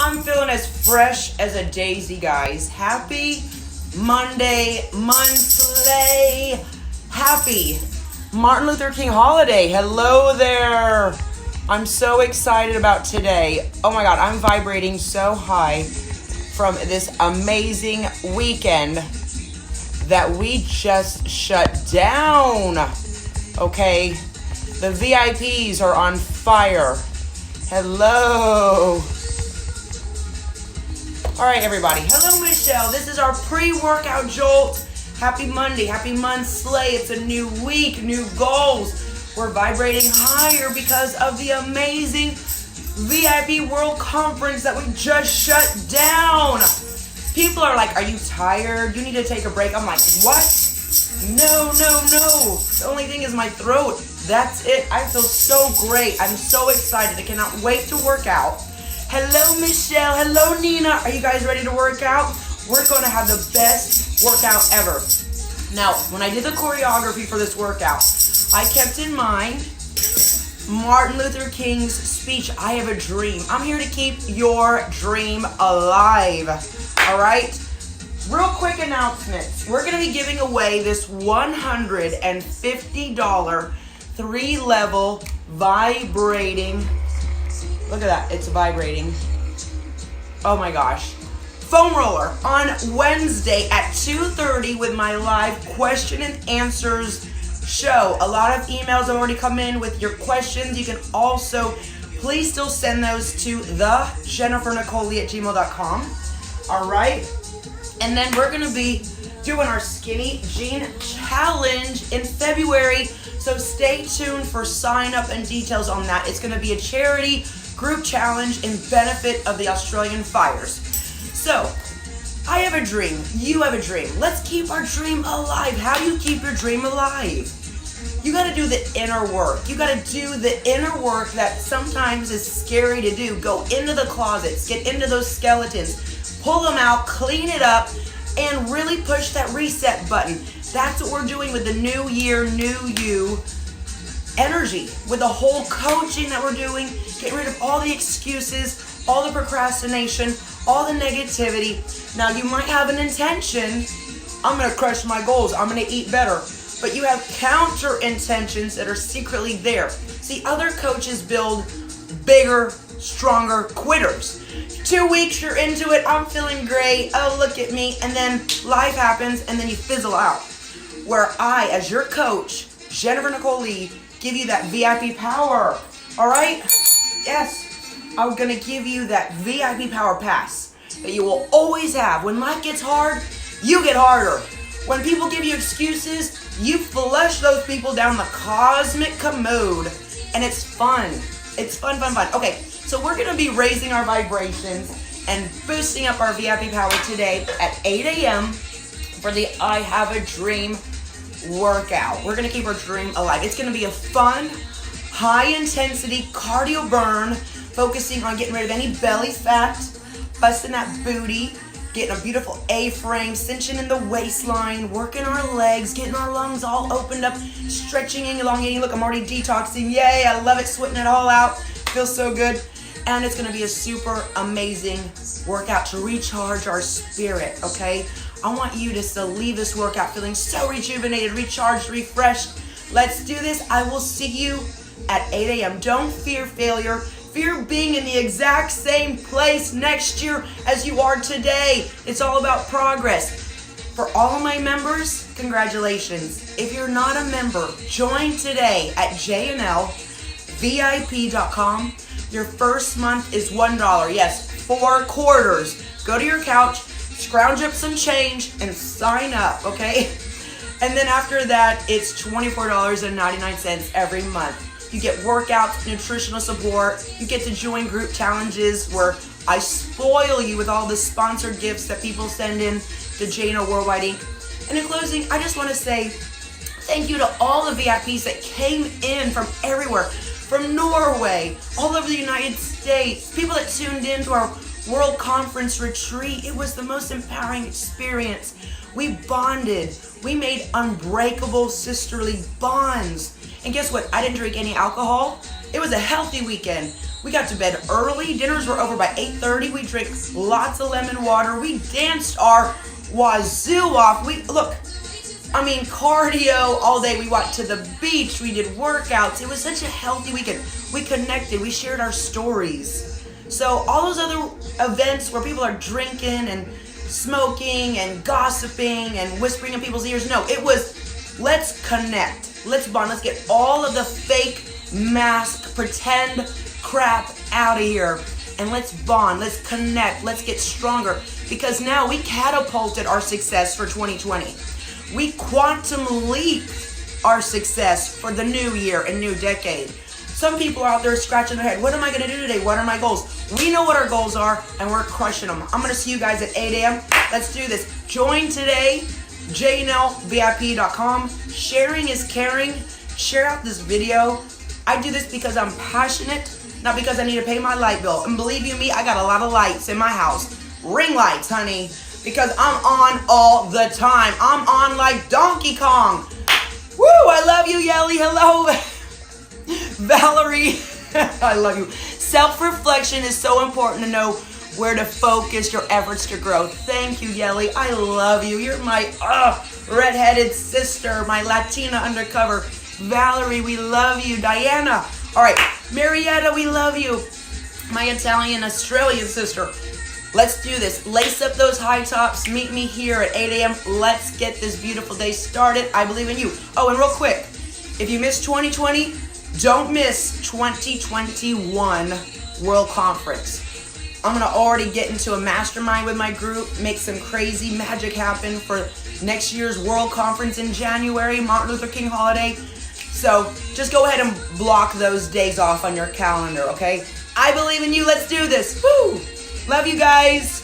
I'm feeling as fresh as a daisy, guys. Happy Monday, Monslay. Happy Martin Luther King holiday. Hello there. I'm so excited about today. Oh my God, I'm vibrating so high from this amazing weekend that we just shut down. Okay, the VIPs are on fire. Hello. All right, everybody. Hello, Michelle. This is our pre-workout jolt. Happy Monday. Happy Monslay. It's a new week, new goals. We're vibrating higher because of the amazing VIP World Conference that we just shut down. People are like, are you tired? You need to take a break. I'm like, what? No. The only thing is my throat. That's it. I feel so great. I'm so excited. I cannot wait to work out. Hello, Michelle. Hello, Nina. Are you guys ready to work out? We're going to have the best workout ever. Now, when I did the choreography for this workout, I kept in mind Martin Luther King's speech, I have a dream. I'm here to keep your dream alive. All right? Real quick announcements. We're going to be giving away this $150 3-level vibrating. Look at that. It's vibrating. Oh my gosh. Foam roller on Wednesday at 2:30 with my live question and answers show. A lot of emails have already come in with your questions. You can also, please still send those to the Jennifer Nicole Lee at gmail.com. All right. And then we're going to be doing our skinny jean challenge in February. So stay tuned for sign up and details on that. It's going to be a charity group challenge in benefit of the Australian fires. So, I have a dream. You have a dream. Let's keep our dream alive. How do you keep your dream alive? You got to do the inner work. You got to do the inner work that sometimes is scary to do. Go into the closets. Get into those skeletons. Pull them out. Clean it up. And really push that reset button. That's what we're doing with the new year, new you energy. With the whole coaching that we're doing. Get rid of all the excuses, all the procrastination, all the negativity. Now, you might have an intention, I'm going to crush my goals, I'm going to eat better. But you have counter intentions that are secretly there. See, other coaches build bigger, stronger quitters. 2 weeks, you're into it, I'm feeling great, oh, look at me. And then life happens, and then you fizzle out. Where I, as your coach, Jennifer Nicole Lee, give you that VIP power. All right? Yes. I'm going to give you that VIP power pass that you will always have. When life gets hard, you get harder. When people give you excuses, you flush those people down the cosmic commode. And it's fun. It's fun. Okay, so we're going to be raising our vibrations and boosting up our VIP power today at 8 a.m. for the I Have a Dream workout. We're going to keep our dream alive. It's going to be a fun, high-intensity cardio burn, focusing on getting rid of any belly fat, busting that booty, getting a beautiful A-frame, cinching in the waistline, working our legs, getting our lungs all opened up, stretching and elongating. Look, I'm already detoxing. Yay, I love it, sweating it all out. Feels so good. And it's going to be a super amazing workout to recharge our spirit, okay? I want you to still leave this workout feeling so rejuvenated, recharged, refreshed. Let's do this. I will see you at 8 a.m. Don't fear failure. Fear being in the exact same place next year as you are today. It's all about progress. For all of my members, congratulations. If you're not a member, join today at JNLVIP.com. Your first month is $1. Yes, 4 quarters. Go to your couch, scrounge up some change, and sign up, okay? And then after that, it's $24.99 every month. You get workouts, nutritional support. You get to join group challenges where I spoil you with all the sponsored gifts that people send in to JNL Worldwide Inc. And in closing, I just want to say thank you to all the VIPs that came in from everywhere, from Norway, all over the United States, people that tuned in to our World Conference retreat. It was the most empowering experience. We bonded. We made unbreakable sisterly bonds. And guess what? I didn't drink any alcohol. It was a healthy weekend. We got to bed early. Dinners were over by 8:30. We drank lots of lemon water. We danced our wazoo off. Cardio all day. We went to the beach. We did workouts. It was such a healthy weekend. We connected. We shared our stories. So all those other events where people are drinking and smoking and gossiping and whispering in people's ears, no, it was let's connect. Let's bond. Let's get all of the fake mask, pretend crap out of here. And let's bond. Let's connect. Let's get stronger. Because now we catapulted our success for 2020. We quantum leaped our success for the new year and new decade. Some people are out there scratching their head. What am I going to do today? What are my goals? We know what our goals are, and we're crushing them. I'm going to see you guys at 8 a.m. Let's do this. Join today, JNLVIP.com. Sharing is caring. Share out this video. I do this because I'm passionate, not because I need to pay my light bill. And believe you me, I got a lot of lights in my house. Ring lights, honey. Because I'm on all the time. I'm on like Donkey Kong. Woo, I love you, Yelly. Hello, Valerie. I love you. Self-reflection is so important to know where to focus your efforts to grow. Thank you, Yelly. I love you. You're my redheaded sister, my Latina undercover. Valerie, we love you. Diana. All right. Marietta, we love you. My Italian Australian sister. Let's do this. Lace up those high tops. Meet me here at 8 a.m. Let's get this beautiful day started. I believe in you. Oh, and real quick, if you missed 2020, don't miss 2021 World Conference. I'm going to already get into a mastermind with my group, make some crazy magic happen for next year's World Conference in January, Martin Luther King holiday. So just go ahead and block those days off on your calendar, okay? I believe in you. Let's do this. Woo! Love you guys.